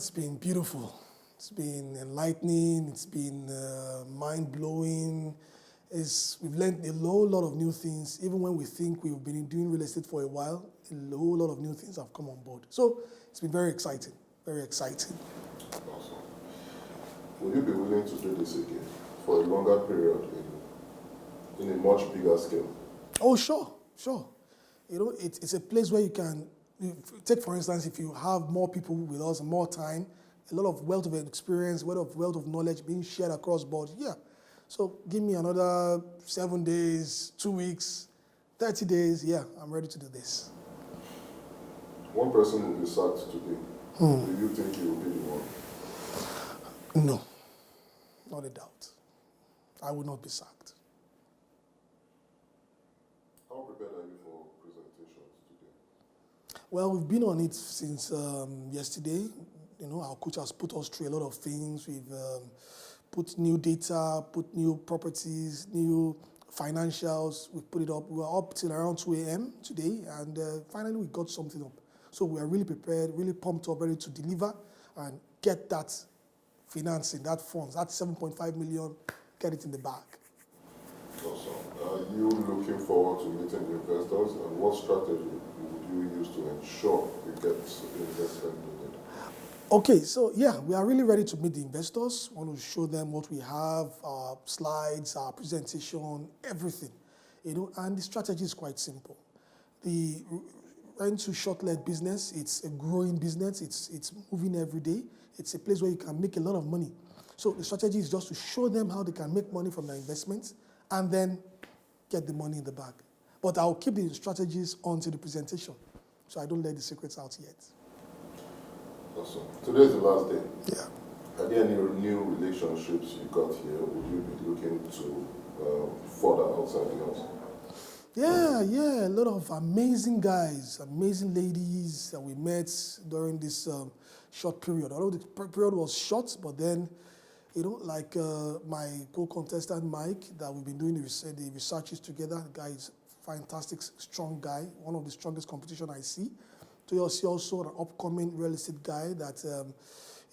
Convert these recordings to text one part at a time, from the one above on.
it's been beautiful. It's been enlightening. It's been mind-blowing. We've learned a whole lot of new things. Even when we think we've been doing real estate for a while, a whole lot of new things have come on board. So it's been very exciting, very exciting. Awesome. Will you be willing to do this again for a longer period in a much bigger scale? Oh, sure. It's a place where you can, take for instance, if you have more people with us, more time, a lot of wealth of experience, wealth of knowledge being shared across board, yeah. So give me another 7 days, 2 weeks, 30 days, yeah, I'm ready to do this. One person will be sacked today. Do you think he will be the one? No, not a doubt. I will not be sacked. How prepared are you for presentations today? Well, we've been on it since yesterday. Our coach has put us through a lot of things. We've put new data, put new properties, new financials. We put it up. We were up till around 2 a.m. today, and finally we got something up. So we are really prepared, really pumped up, ready to deliver and get that financing, that funds, that 7.5 million, get it in the bag. Awesome. Are you looking forward to meeting the investors, and what strategy would you use to ensure you get the investment needed? Okay, so yeah, we are really ready to meet the investors. We want to show them what we have, our slides, our presentation, everything. And the strategy is quite simple. The rent-to-short-let business, it's a growing business. It's moving every day. It's a place where you can make a lot of money. So the strategy is just to show them how they can make money from their investments and then get the money in the bag. But I'll keep the strategies until the presentation, so I don't let the secrets out yet. Awesome. Today is the last day. Yeah. Are there any new relationships you got here? Would you be looking to further outside the house? Yeah, a lot of amazing guys, amazing ladies that we met during this short period. Although the period was short, but then, like my co-contestant Mike, that we've been doing the researches together. The guy is fantastic, strong guy, one of the strongest competition I see. So you see also an upcoming real estate guy that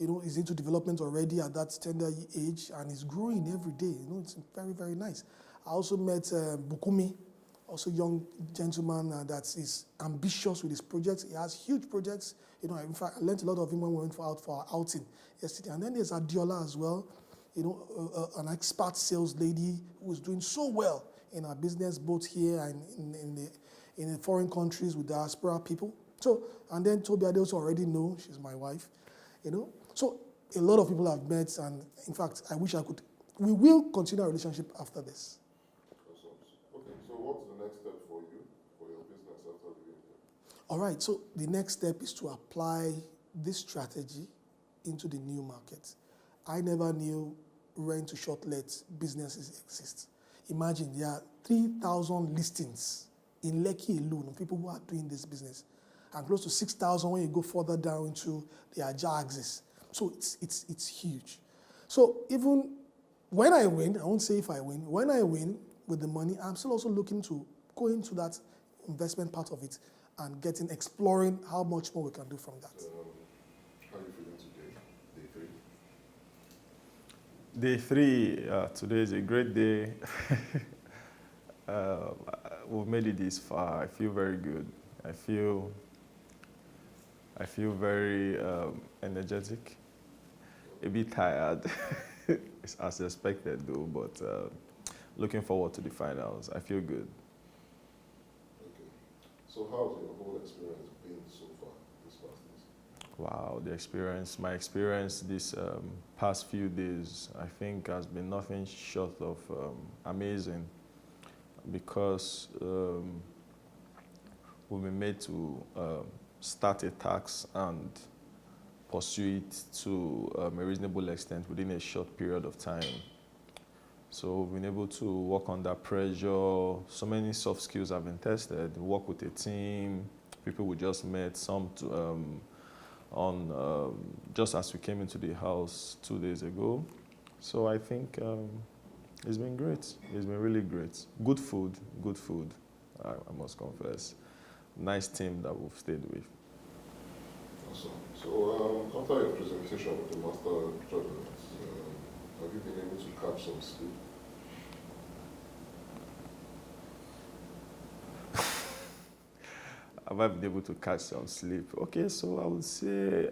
is into development already at that tender age and is growing every day. It's very, very nice. I also met Bukumi, also young gentleman that is ambitious with his projects. He has huge projects. In fact, I learned a lot of him when we went out for our outing yesterday. And then there's Adiola as well, an expert sales lady who is doing so well in our business, both here and in the foreign countries with diaspora people. So, and then Toby I also already know, she's my wife, So a lot of people I've met, and in fact, I wish I could. We will continue our relationship after this. Okay, so what's the next step for you, for your business after the interview? All right, so the next step is to apply this strategy into the new market. I never knew rent-to-short-let businesses exist. Imagine there are 3,000 listings in Lekki alone of people who are doing this business, and close to 6,000 when you go further down into the Aja axis. So it's huge. So even when I win, I won't say if I win, when I win with the money, I'm still also looking to go into that investment part of it and exploring how much more we can do from that. How are you feeling today, day 3? Day 3, today is a great day. We've made it this far. I feel very good. I feel very energetic, a bit tired. It's as expected though, but looking forward to the finals. I feel good. Okay. So how's your whole experience been so far this past days? Wow, my experience this past few days, I think has been nothing short of amazing, because we've been made to start a tax and pursue it to a reasonable extent within a short period of time. So we've been able to work under pressure. So many soft skills have been tested. Work with a team, people we just met, some just as we came into the house 2 days ago. So I think it's been great. It's been really great. Good food, I must confess. Nice team that we've stayed with. Awesome. So after your presentation with the master judgment, have you been able to catch some sleep? Have I been able to catch some sleep? Okay, so I would say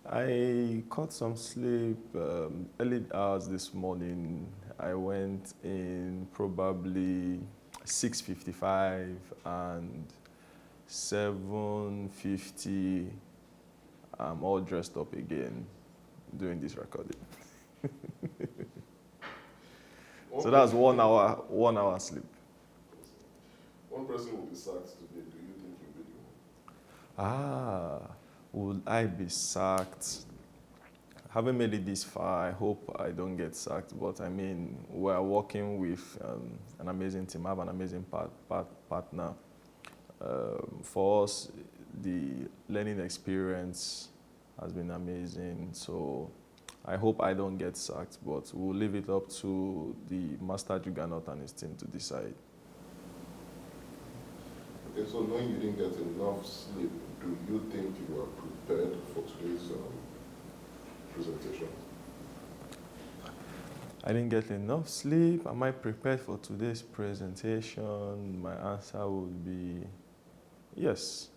I caught some sleep early hours this morning. I went in probably 6:55 and 7:50. I'm all dressed up again doing this recording. So that's 1 hour sleep. One person will be sacked today. Do you think you'll be the one? Will I be sacked? Haven't made it this far. I hope I don't get sacked. But I mean, we're working with an amazing team. I have an amazing partner. For us, the learning experience has been amazing. So I hope I don't get sacked. But we'll leave it up to the master Juggernaut and his team to decide. Okay, so knowing you didn't get enough sleep, do you think you are prepared for today's presentation? I didn't get enough sleep. Am I prepared for today's presentation? My answer would be yes,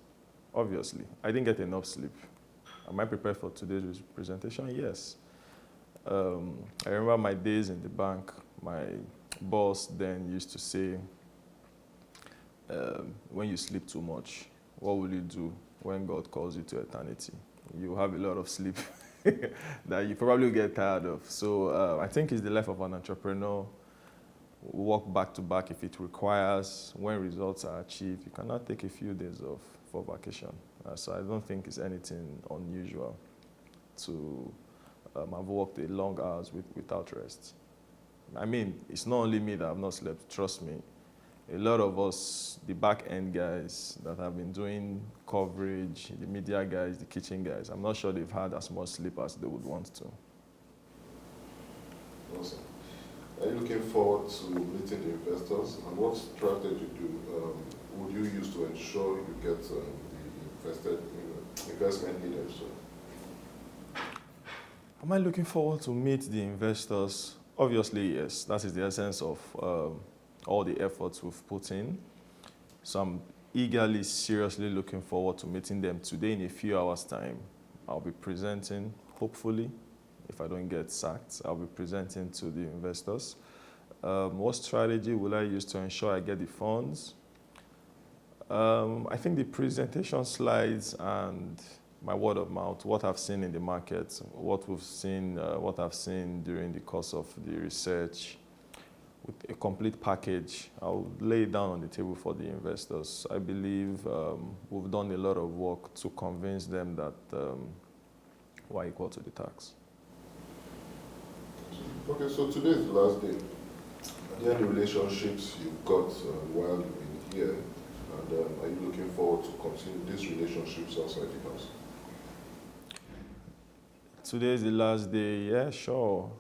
obviously. I didn't get enough sleep. Am I prepared for today's presentation? Yes. I remember my days in the bank. My boss then used to say, when you sleep too much, what will you do when God calls you to eternity? You have a lot of sleep that you probably get tired of. So I think it's the life of an entrepreneur. Work back to back if it requires. When results are achieved, you cannot take a few days off for vacation. So I don't think it's anything unusual to have worked a long hours without rest. I mean, it's not only me that have not slept, trust me. A lot of us, the back-end guys that have been doing coverage, the media guys, the kitchen guys, I'm not sure they've had as much sleep as they would want to. Awesome. Are you looking forward to meeting the investors? And what strategy would you use to ensure you get the investment needed? Am I looking forward to meet the investors? Obviously, yes. That is the essence of all the efforts we've put in. So I'm eagerly, seriously looking forward to meeting them today in a few hours' time. I'll be presenting, hopefully, if I don't get sacked, I'll be presenting to the investors. What strategy will I use to ensure I get the funds? I think the presentation slides and my word of mouth, what I've seen in the market, what we've seen, what I've seen during the course of the research, with a complete package, I'll lay it down on the table for the investors. I believe we've done a lot of work to convince them that we're equal to the tax. Okay, so today is the last day. Are there any relationships you've got while you've been here? And are you looking forward to continue these relationships outside the house? Today is the last day, yeah, sure.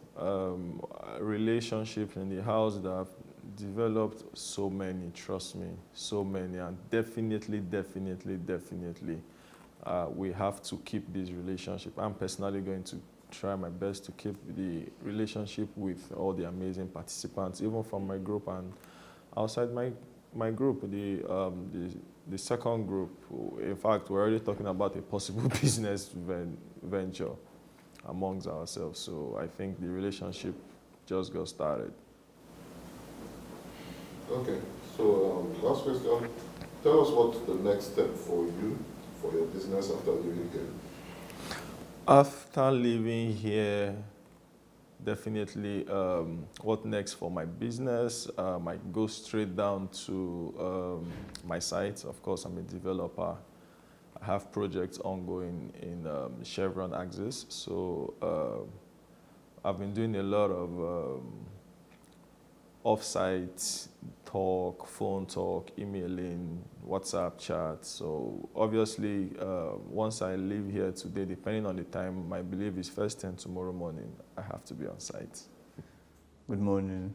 Relationships in the house that have developed so many, trust me, so many, and definitely, we have to keep this relationship. I'm personally going to try my best to keep the relationship with all the amazing participants, even from my group and outside my group, the second group. In fact, we're already talking about a possible business venture amongst ourselves. So I think the relationship just got started. Okay, so last question. Tell us what's the next step for you, for your business after leaving here. After leaving here, definitely what next for my business? I go straight down to my site. Of course, I'm a developer. I have projects ongoing in Chevron Axis. So I've been doing a lot of off-site talk, phone talk, emailing, WhatsApp chat. So obviously, once I leave here today, depending on the time, my belief is first thing tomorrow morning, I have to be on site. Good morning.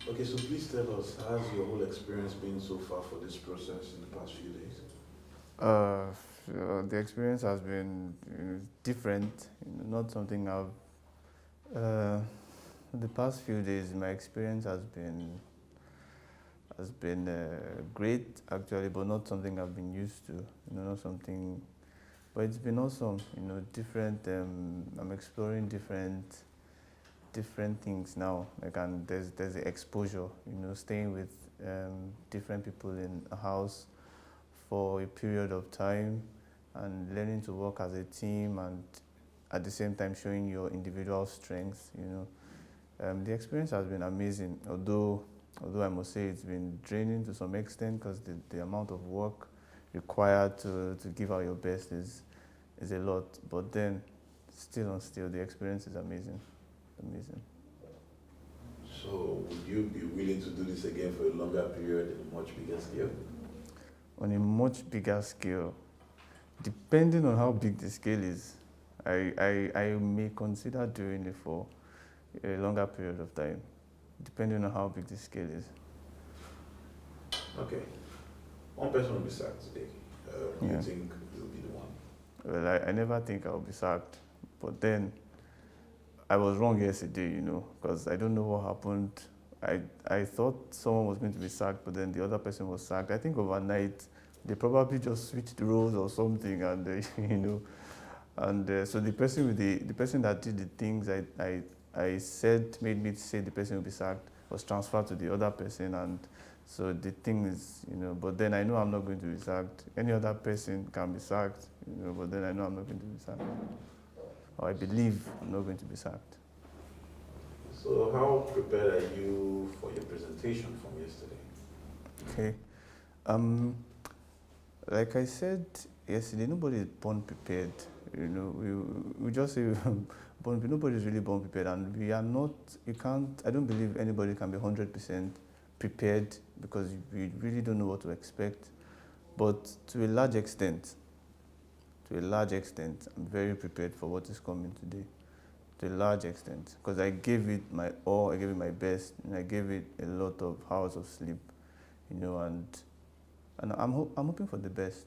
Okay, so please tell us, how's your whole experience been so far for this process in the past few days? The experience has been different, not something I've. The past few days, my experience has been great actually, but not something I've been used to. Not something. But it's been awesome. Different. I'm exploring different things now. Like, and there's the exposure. Staying with different people in a house for a period of time, and learning to work as a team, and at the same time showing your individual strengths. The experience has been amazing. Although I must say it's been draining to some extent, because the amount of work required to give out your best is a lot. But then, still, the experience is amazing. So would you be willing to do this again for a longer period and a much bigger scale? On a much bigger scale, depending on how big the scale is, I may consider doing it for a longer period of time, depending on how big the scale is. Okay. One person will be sacked today. Do Yeah. you think will be the one? Well, I never think I'll be sacked, but then I was wrong yesterday, because I don't know what happened. I thought someone was going to be sacked, but then the other person was sacked. I think overnight they probably just switched roles or something, and so the person that did the things I said made me say the person will be sacked was transferred to the other person, and so the thing is, But then I know I'm not going to be sacked. Any other person can be sacked, But then I know I'm not going to be sacked. Or I believe I'm not going to be sacked. So how prepared are you for your presentation from yesterday? Okay. Like I said yesterday, nobody is born prepared. We just say nobody is really born prepared, and we are not. You can't. I don't believe anybody can be 100% prepared, because we really don't know what to expect. But to a large extent, I'm very prepared for what is coming today. To a large extent, because I gave it my all, I gave it my best, and I gave it a lot of hours of sleep, and I'm hoping for the best.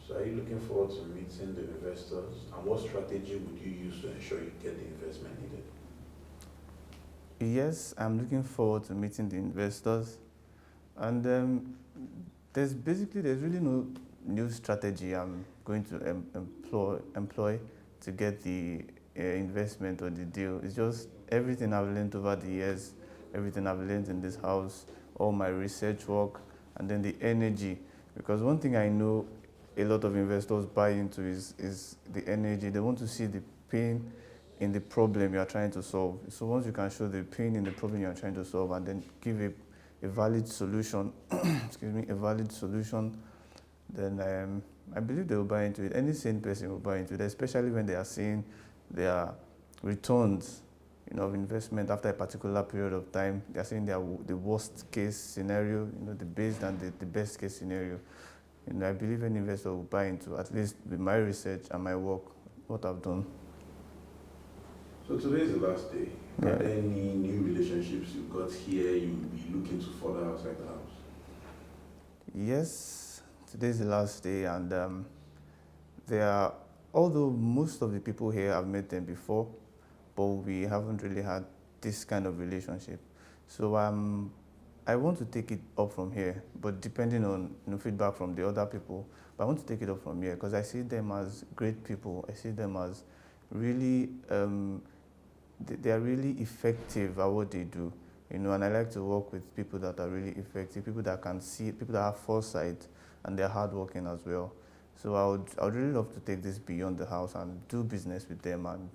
So are you looking forward to meeting the investors? And what strategy would you use to ensure you get the investment needed? Yes, I'm looking forward to meeting the investors, and there's really no new strategy I'm going to employ to get the investment or the deal. It's just everything I've learned over the years, everything I've learned in this house, all my research work, and then the energy. Because one thing I know a lot of investors buy into is the energy. They want to see the pain in the problem you are trying to solve. So once you can show the pain in the problem you are trying to solve, and then give a valid solution, then I believe they will buy into it. Any sane person will buy into it, especially when they are seeing their returns, of investment after a particular period of time. They are seeing the worst case scenario, the best and the best case scenario. I believe any investor will buy into, at least with my research and my work, what I've done. So today is the last day. Yeah. Are there any new relationships you've got here you will be looking to further outside the house? Yes, today is the last day, and although most of the people here I've met them before, but we haven't really had this kind of relationship. So I want to take it up from here, but depending on feedback from the other people, but I want to take it up from here, because I see them as great people. I see them as really, they are really effective at what they do, and I like to work with people that are really effective, people that can see, people that have foresight, and they're hardworking as well. So I would really love to take this beyond the house and do business with them, and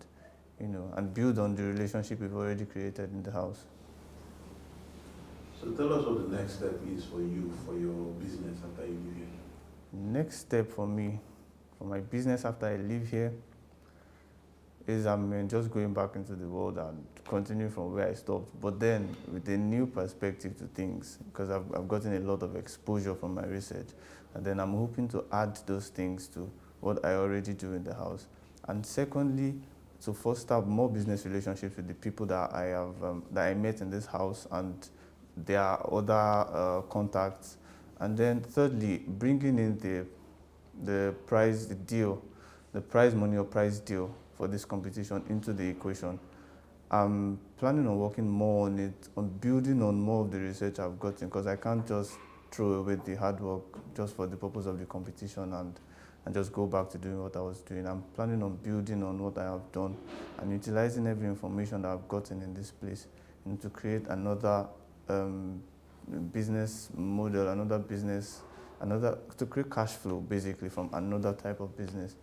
and build on the relationship we've already created in the house. So tell us what the next step is for you, for your business after you leave here. Next step for me, for my business after I leave here, is I'm just going back into the world and continuing from where I stopped, but then with a new perspective to things, because I've gotten a lot of exposure from my research, and then I'm hoping to add those things to what I already do in the house. And secondly, to foster more business relationships with the people that I have that I met in this house, and their other contacts, And then thirdly, bringing in the prize deal, the prize money or prize deal for this competition into the equation. I'm planning on working more on it, on building on more of the research I've gotten, because I can't just throw away the hard work just for the purpose of the competition and just go back to doing what I was doing. I'm planning on building on what I have done and utilizing every information that I've gotten in this place, to create another business model, to create cash flow basically from another type of business.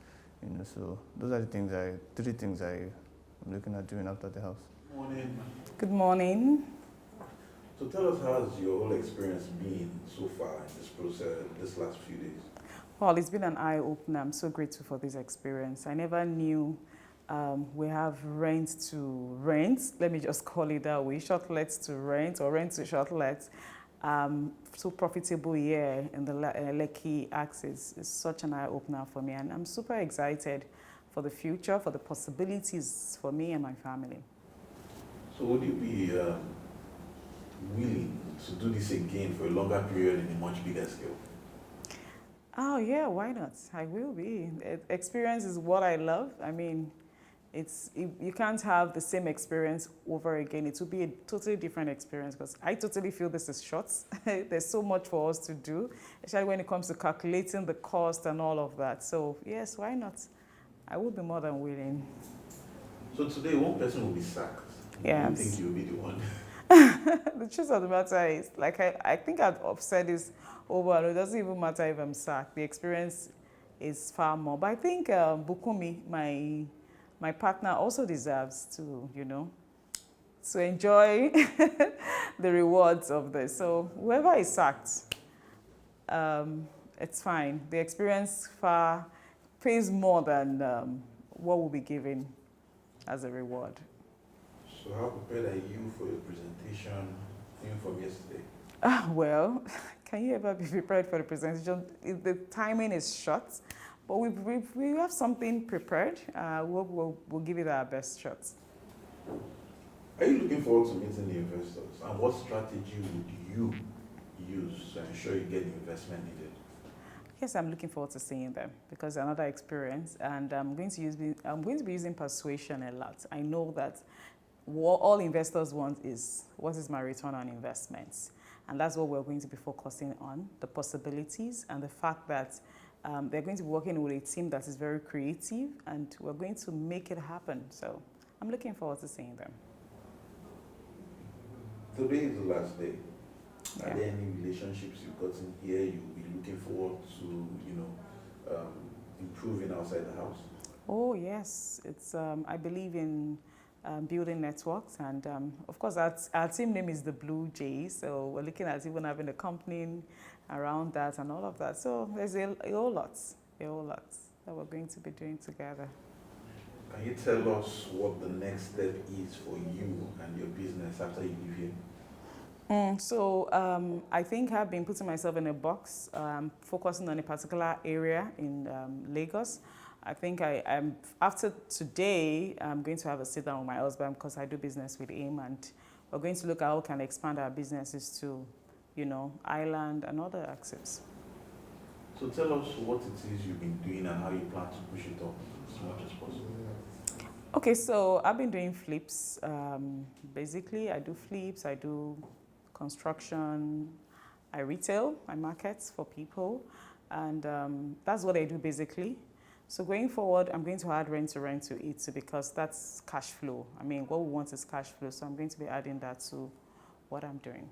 So those are the three things I'm looking at doing after the house. Morning. Good morning. So tell us, how has your whole experience been so far in this process, this last few days? Well, it's been an eye-opener. I'm so grateful for this experience. I never knew we have rent to rent. Let me just call it that way. Shortlets to rent or rent to shortlets. So profitable here in the Lekki axis is such an eye-opener for me. And I'm super excited for the future, for the possibilities for me and my family. So would you be willing to do this again for a longer period in a much bigger scale? Oh yeah, why not? I will be. Experience is what I love. I mean, you can't have the same experience over again. It will be a totally different experience because I totally feel this is short. There's so much for us to do, especially when it comes to calculating the cost and all of that. So yes, why not? I will be more than willing. So today, one person will be sacked. Yes. Do you think you'll be the one? The truth of the matter is, like I think I've said this over, and it doesn't even matter if I'm sacked. The experience is far more. But I think Bukumi, my partner, also deserves to, to enjoy the rewards of this. So whoever is sacked, it's fine. The experience far pays more than what will be given as a reward. So how prepared are you for your presentation, even from yesterday? Well, can you ever be prepared for the presentation? The timing is short, but we have something prepared. We'll give it our best shot. Are you looking forward to meeting the investors? And what strategy would you use to ensure you get the investment needed? Yes, I'm looking forward to seeing them because another experience, and I'm going to be using persuasion a lot. I know that what all investors want is, what is my return on investments? And that's what we're going to be focusing on, the possibilities and the fact that they're going to be working with a team that is very creative and we're going to make it happen. So I'm looking forward to seeing them. Today is the last day. Yeah. Are there any relationships you've gotten here you'll be looking forward to, improving outside the house? Oh yes, it's I believe in building networks, and of course our team name is the Blue Jays, so we're looking at even having a company around that and all of that. So there's a whole lot that we're going to be doing together. Can you tell us what the next step is for you and your business after you leave here? I think I've been putting myself in a box, focusing on a particular area in Lagos. I think I'm after today, I'm going to have a sit down with my husband because I do business with him, and we're going to look at how we can expand our businesses to, Ireland and other axes. So tell us what it is you've been doing and how you plan to push it up as much as possible. Okay, so I've been doing flips. Basically, I do flips, I do construction, I retail, I market for people, and that's what I do basically. So going forward, I'm going to add rent to it because that's cash flow. I mean, what we want is cash flow, so I'm going to be adding that to what I'm doing.